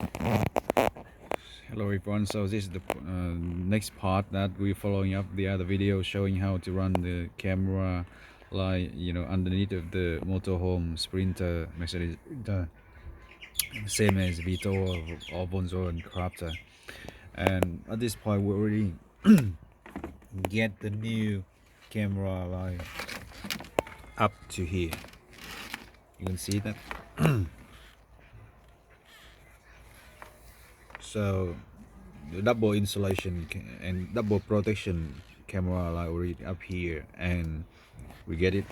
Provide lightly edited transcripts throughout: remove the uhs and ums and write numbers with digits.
Hello everyone, so this is the next part that we're following up the other video showing how to run the camera like underneath of the motorhome Sprinter Mercedes Sprinter, same as Vito or Bonzo and Crafter. And at this point we already get the new camera like up to here. You can see that. So the double insulation and double protection camera like already up here, and we get it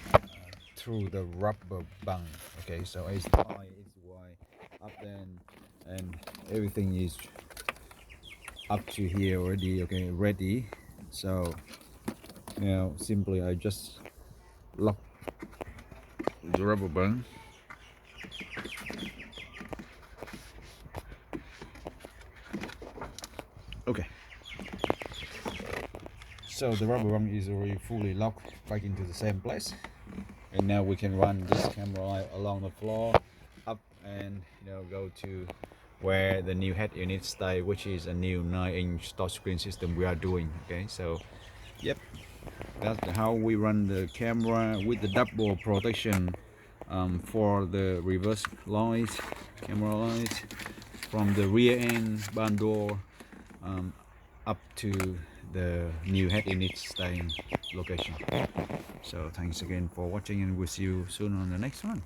through the rubber band. Okay, so it's high, it's wide, up and everything is up to here already. Okay, ready. So now simply I just lock the rubber band. Okay, so the rubber band is already fully locked back into the same place, and now we can run this camera along the floor up and go to where the new head unit stay, which is a new 9-inch touchscreen system we are doing. Okay, so yep, that's how we run the camera with the double protection for the reverse light, camera light, from the rear end barn door up to the new head unit staying location. So thanks again for watching, and we'll see you soon on the next one.